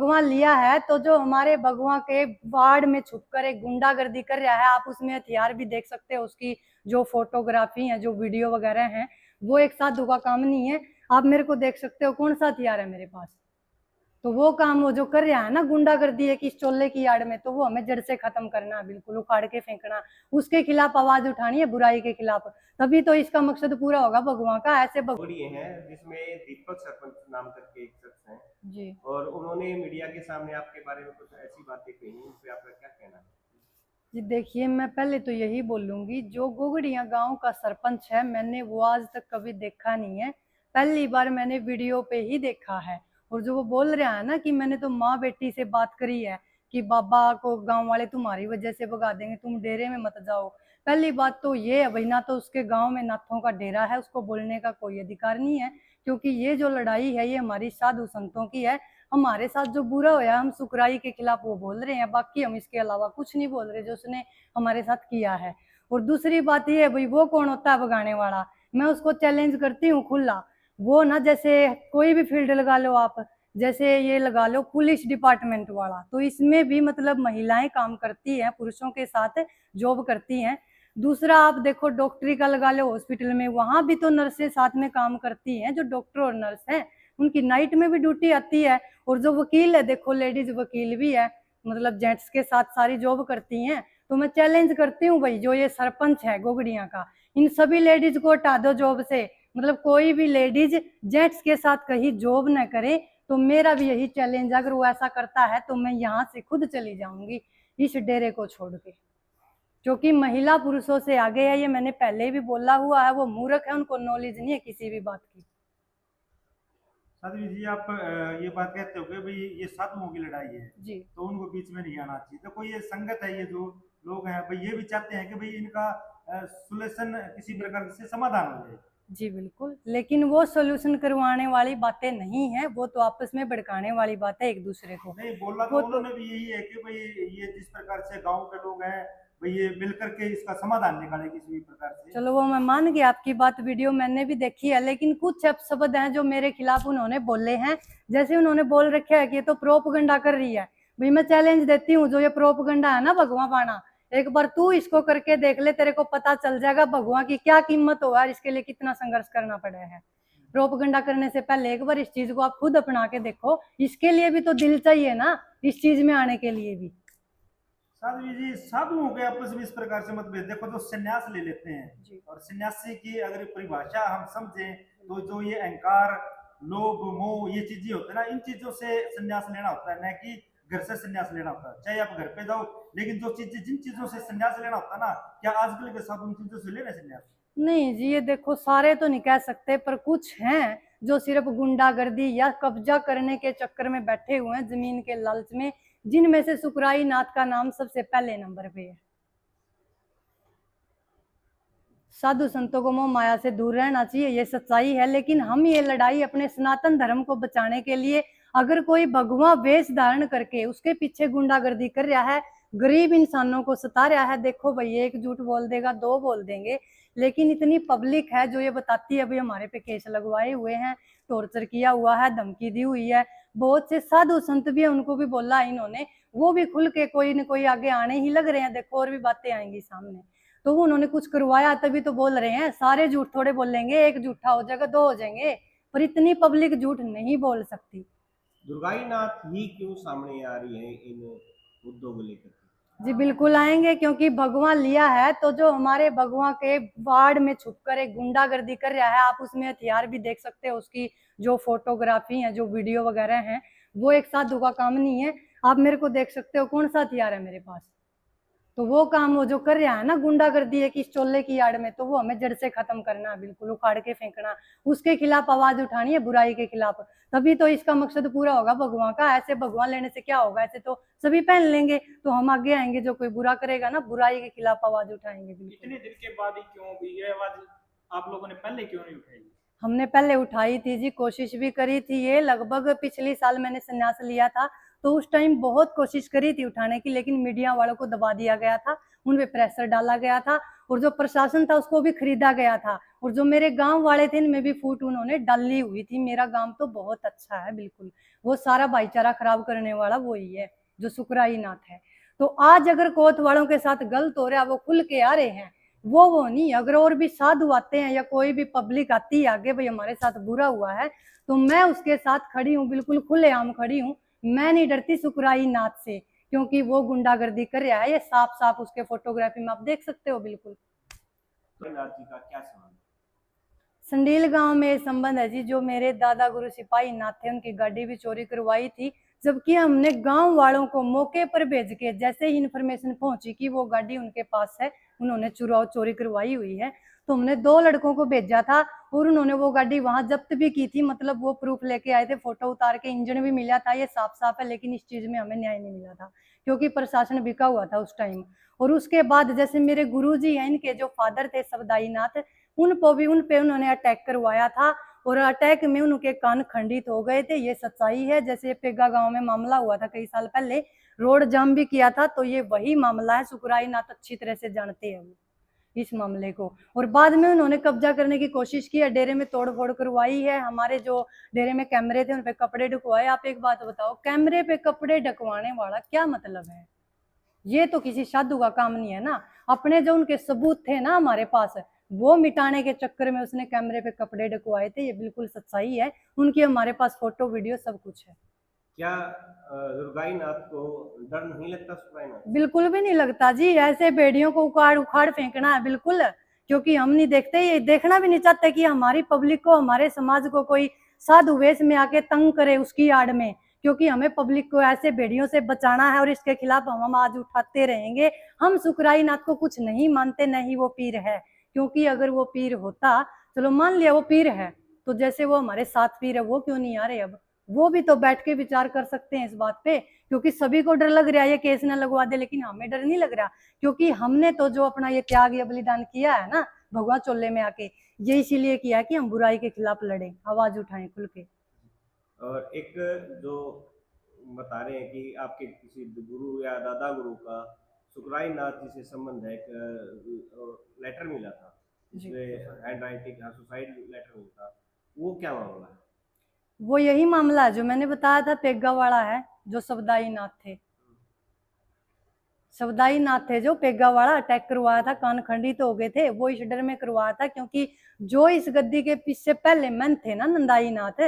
भगवा लिया है तो जो हमारे भगवा के वार्ड में छुपकर एक गुंडागर्दी कर रहा है, आप उसमें हथियार भी देख सकते हो, उसकी जो फोटोग्राफी है, जो वीडियो वगैरह है, वो एक साधु का काम नहीं है। आप मेरे को देख सकते हो कौन सा हथियार है मेरे पास। तो वो काम वो जो कर रहा है ना गुंडागर्दी है कि इस चोले की आड़ में, तो वो हमें जड़ से खत्म करना है, बिल्कुल उखाड़ के फेंकना, उसके खिलाफ आवाज उठानी है, बुराई के खिलाफ, तभी तो इसका मकसद पूरा होगा भगवान का। ऐसे हैं जिसमें दीपक सरपंच नाम करके एक शख्स हैं जी और उन्होंने मीडिया के सामने आपके बारे में कुछ ऐसी बातें कही, उन पे आपका क्या कहना है? जी देखिए, मैं पहले तो यही बोलूंगी, जो गोगड़िया गांव का सरपंच है मैंने वो आज तक कभी देखा नहीं है, पहली बार मैंने वीडियो पे ही देखा है। और जो वो बोल रहा है ना कि मैंने तो माँ बेटी से बात करी है कि बाबा को गांव वाले तुम्हारी वजह से भगा देंगे, तुम डेरे में मत जाओ। पहली बात तो ये है भाई, ना तो उसके गांव में नाथों का डेरा है, उसको बोलने का कोई अधिकार नहीं है, क्योंकि ये जो लड़ाई है ये हमारी साधु संतों की है। हमारे साथ जो बुरा होया हम सुकराई के खिलाफ वो बोल रहे हैं, बाकी हम इसके अलावा कुछ नहीं बोल रहे जो उसने हमारे साथ किया है। और दूसरी बात ये है भाई, वो कौन होता है भगाने वाला, मैं उसको चैलेंज करती हूँ खुला। वो ना जैसे कोई भी फील्ड लगा लो आप, जैसे ये लगा लो पुलिस डिपार्टमेंट वाला, तो इसमें भी मतलब महिलाएं काम करती हैं, पुरुषों के साथ जॉब करती हैं। दूसरा आप देखो डॉक्टरी का लगा लो, हॉस्पिटल में वहां भी तो नर्सें साथ में काम करती हैं, जो डॉक्टर और नर्स हैं उनकी नाइट में भी ड्यूटी आती है। और जो वकील है देखो, लेडीज वकील भी है, मतलब जेंट्स के साथ सारी जॉब करती हैं। तो मैं चैलेंज करती हूँ भाई, जो ये सरपंच है गोगड़िया का, इन सभी लेडीज को हटा दो जॉब से, मतलब कोई भी लेडीज जेंट्स के साथ कहीं जॉब न करे। तो मेरा भी यही चैलेंज, अगर वो ऐसा करता है तो मैं यहाँ से खुद चली जाऊंगी इस डेरे को छोड़ के, क्योंकि महिला पुरुषों से आगे है, ये मैंने पहले भी बोला हुआ है। वो मूर्ख है, उनको नॉलेज नहीं है किसी भी बात की। साध्वी जी, आप ये बात कहते हो कि भाई ये साधुओं की लड़ाई है जी तो उनको बीच में नहीं आना चाहिए, तो कोई ये संगत है, ये जो लोग हैं भाई ये भी चाहते हैं कि भाई इनका सुलेशन किसी प्रकार से समाधान हो जाए। जी बिल्कुल, लेकिन वो सोल्यूशन करवाने वाली बातें नहीं है, वो तो आपस में भड़काने वाली बात है एक दूसरे को। नहीं, बोला तो वो तो उन्होंने भी यही है कि भाई ये जिस प्रकार से गांव के लोग हैं भाई ये मिलकर के इसका समाधान निकाले किसी भी प्रकार से। चलो वो मैं मान गई आपकी बात, वीडियो मैंने भी देखी है, लेकिन कुछ अपशब्द हैं जो मेरे खिलाफ उन्होंने बोले हैं। जैसे उन्होंने बोल रखा है कि ये तो प्रोपगंडा कर रही है। भाई मैं चैलेंज देती हूँ, जो ये प्रोपगंडा है ना भगवा पाना, एक बार तू इसको करके देख ले, तेरे को पता चल जाएगा भगवा की क्या कीमत हो और इसके लिए कितना संघर्ष करना पड़ा है। प्रोपगंडा करने से पहले एक बार इस चीज को आप खुद अपना के देखो, इसके लिए भी तो दिल चाहिए ना, इस चीज में आने के लिए भी। साध्वी जी, साधुओं के आपस में इस प्रकार से मतभेद देखो, जो संन्यास ले लेते हैं जी और सन्यासी की अगर परिभाषा हम समझें तो जो ये अहंकार, लोभ, मोह, ये चीजें होते हैं ना, इन चीजों से संन्यास लेना होता है, न कि घर से संन्यास लेना होता है। चाहे आप घर पे जाओ, लेकिन जो चीजें, जिन चीजों से संन्यास लेना होता है ना, क्या आजकल के साधु उन चीजों से ले रहे संन्यास? नहीं जी, ये देखो सारे तो नहीं कह सकते, पर कुछ हैं जो सिर्फ गुंडागर्दी या कब्जा करने के चक्कर में बैठे हुए हैं, जमीन के लालच में, जिनमें से सुकराई नाथ का नाम सबसे पहले नंबर पे है। साधु संतों को मोह माया से दूर रहना चाहिए, ये सच्चाई है, लेकिन हम ये लड़ाई अपने सनातन धर्म को बचाने के लिए, अगर कोई भगवा वेश धारण करके उसके पीछे गुंडागर्दी कर रहा है, गरीब इंसानों को सता रहा है, देखो भाई एक झूठ बोल देगा, दो बोल देंगे, लेकिन इतनी पब्लिक है जो ये बताती है भाई हमारे पे केस लगवाए हुए हैं, टॉर्चर किया हुआ है, धमकी दी हुई है। बहुत से साधु संत भी है, उनको भी बोला इन्होंने, वो भी खुल के कोई न कोई आगे आने ही लग रहे हैं, देखो और भी बातें आएंगी सामने। तो उन्होंने कुछ करवाया तभी तो बोल रहे हैं, सारे झूठ थोड़े बोलेंगे, एक झूठा हो जाएगा दो हो जाएंगे, पर इतनी पब्लिक झूठ नहीं बोल सकती। दुर्गाई नाथ ही क्यों सामने आ रही है इन मुद्दों को लेकर? जी बिल्कुल आएंगे, क्योंकि भगवान लिया है तो जो हमारे भगवान के वार्ड में छुपकर एक गुंडागर्दी कर रहा है, आप उसमें हथियार भी देख सकते हो, उसकी जो फोटोग्राफी है, जो वीडियो वगैरह है, वो एक साधु का काम नहीं है। आप मेरे को देख सकते हो कौन सा हथियार है मेरे पास। तो वो काम वो जो कर रहा है ना गुंडागर्दी है कि इस चोले की आड़ में, तो वो हमें जड़ से खत्म करना है, बिल्कुल उखाड़ के फेंकना, उसके खिलाफ आवाज उठानी है, बुराई के खिलाफ, तभी तो इसका मकसद पूरा होगा भगवान का। ऐसे भगवान लेने से क्या होगा, ऐसे तो सभी पहन लेंगे, तो हम आगे आएंगे, जो कोई बुरा करेगा ना बुराई के खिलाफ आवाज उठाएंगे। बिल्कुल इतने दिन के बाद ही क्यों भी ये आवाज आप लोगों ने पहले क्यों नहीं उठाई? हमने पहले उठाई थी जी, कोशिश भी करी थी, ये लगभग पिछली साल मैंने संन्यास लिया था, तो उस टाइम बहुत कोशिश करी थी उठाने की, लेकिन मीडिया वालों को दबा दिया गया था, उन पे प्रेशर डाला गया था, और जो प्रशासन था उसको भी खरीदा गया था, और जो मेरे गांव वाले थे इनमें भी फूट उन्होंने डाली हुई थी। मेरा गांव तो बहुत अच्छा है, बिल्कुल वो सारा भाईचारा खराब करने वाला वही है जो सुकराई नाथ है। तो आज अगर कोत वालों के साथ गलत हो रहा है, वो खुल के आ रहे हैं, वो नहीं, अगर और भी साधु आते हैं या कोई भी पब्लिक आती है आगे भाई हमारे साथ बुरा हुआ है, तो मैं उसके साथ खड़ी हूँ, बिल्कुल खुलेआम खड़ी हूँ। मैं नहीं डरती सुकराई नाथ से, क्योंकि वो गुंडागर्दी कर रहा है, ये साफ साफ उसके फोटोग्राफी में आप देख सकते हो। बिल्कुल नाथ जी का क्या संबंध? संडील गांव में ये संबंध है जी, जो मेरे दादा गुरु सिपाही नाथ थे उनकी गाड़ी भी चोरी करवाई थी, जबकि हमने गांव वालों को मौके पर भेज के, जैसे ही इन्फॉर्मेशन पहुंची कि वो गाड़ी उनके पास है, उन्होंने चोरी करवाई हुई है, तो हमने 2 लड़कों को भेजा था और उन्होंने वो गाड़ी वहां जब्त भी की थी। मतलब वो प्रूफ लेके आए थे, फोटो उतार के, इंजन भी मिला था, ये साफ साफ है। लेकिन इस चीज में हमें न्याय नहीं मिला था, क्योंकि प्रशासन बिका हुआ था उस टाइम। और उसके बाद जैसे मेरे गुरुजी हैं, इनके जो फादर थे सबदाई नाथ, उन पे उन्होंने अटैक करवाया था, और अटैक में उनके कान खंडित हो गए थे, ये सच्चाई है। जैसे पेगा गांव में मामला हुआ था कई साल पहले, रोड जाम भी किया था, तो ये वही मामला है। सुकराई नाथ अच्छी तरह से जानते हैं वो इस मामले को। और बाद में उन्होंने कब्जा करने की कोशिश की है, डेरे में तोड़फोड़ करवाई है, हमारे जो डेरे में कैमरे थे उन पे कपड़े ढकवाए। आप एक बात बताओ, कैमरे पे कपड़े ढकवाने वाला क्या मतलब है? ये तो किसी साधु का काम नहीं है ना। अपने जो उनके सबूत थे ना हमारे पास, वो मिटाने के चक्कर में उसने कैमरे पे कपड़े ढकवाए थे, ये बिल्कुल सच्चाई है। उनकी हमारे पास फोटो वीडियो सब कुछ है। क्या दुर्गाई नाथ को डर नहीं लगता सुकराई नाथ? बिल्कुल भी नहीं लगता जी, ऐसे बेड़ियों को उखाड़ उखाड़ फेंकना है बिल्कुल। क्योंकि हम नहीं देखते, ये देखना भी नहीं चाहते कि हमारी पब्लिक को, हमारे समाज को कोई साधु वेश में आके तंग करे उसकी आड़ में। क्योंकि हमें पब्लिक को ऐसे बेड़ियों से बचाना है, और इसके खिलाफ हम आज उठाते रहेंगे। हम सुकराई नाथ को कुछ नहीं मानते, न ही वो पीर है। क्योंकि अगर वो पीर होता, चलो मान लिया वो पीर है, तो जैसे वो हमारे साथ पीर है, वो क्यों नहीं आ रहे? अब वो भी तो बैठ के विचार कर सकते हैं इस बात पे। क्योंकि सभी को डर लग रहा है ये केस न लगवा दे, लेकिन हमें डर नहीं लग रहा, क्योंकि हमने तो जो अपना ये त्याग या बलिदान किया है ना भगवान चोले में आके, ये इसीलिए किया कि हम बुराई के खिलाफ लड़े, आवाज उठाएं खुल के। और एक जो बता रहे हैं कि आपके किसी गुरु या दादा गुरु का सुकराई नाथ जी से संबंध है, एक लेटर मिला था जिसमें हैंड राइटिंग, सुसाइड लेटर मिला था, वो क्या मामला है? वो यही मामला है जो मैंने बताया था, पेग्गा वाला है, जो सबदाई नाथ थे। सबदाई नाथ थे जो पेग्गा वाला अटैक करवाया था, कान खंडित हो गए थे, वो इस डर में करवाया था क्योंकि जो इस गद्दी के पीछे पहले मन थे ना नंदाई नाथ,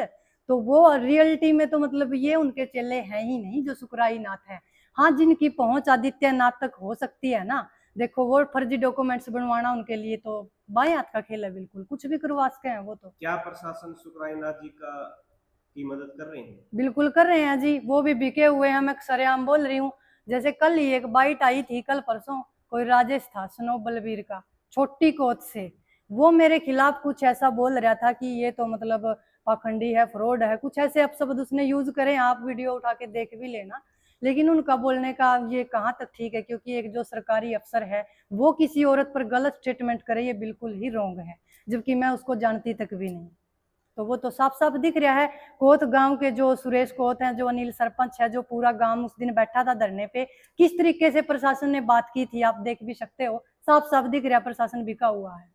तो वो रियलिटी में तो मतलब ये उनके चेले हैं ही नहीं जो सुकराई नाथ है। हाँ, जिनकी पहुंच आदित्य नाथ तक हो सकती है ना, देखो वो फर्जी डॉक्यूमेंट्स बनवाना उनके लिए तो बाएं हाथ का खेल है, बिल्कुल कुछ भी करवा सकते हैं वो तो। क्या प्रशासन सुकराई नाथ जी की मदद कर रहे हैं? बिल्कुल कर रहे हैं जी, वो भी बिके हुए हैं, मैं सरेआम बोल रही हूँ। जैसे कल ही एक बाइट आई थी, कल परसों, कोई राजेश था स्नो बलबीर का, छोटी कोच से, वो मेरे खिलाफ कुछ ऐसा बोल रहा था कि ये तो मतलब पाखंडी है, फ्रॉड है, कुछ ऐसे अपशब्द उसने यूज करे, आप वीडियो उठा के देख भी लेना। लेकिन उनका बोलने का ये कहाँ तक ठीक है? क्योंकि एक जो सरकारी अफसर है वो किसी औरत पर गलत स्टेटमेंट करे, ये बिल्कुल ही रॉन्ग है, जबकि मैं उसको जानती तक भी नहीं। तो वो तो साफ साफ दिख रहा है। कोत गांव के जो सुरेश कोत हैं, जो अनिल सरपंच है, जो पूरा गांव उस दिन बैठा था धरने पे, किस तरीके से प्रशासन ने बात की थी आप देख भी सकते हो, साफ साफ दिख रहा है प्रशासन बिका हुआ है।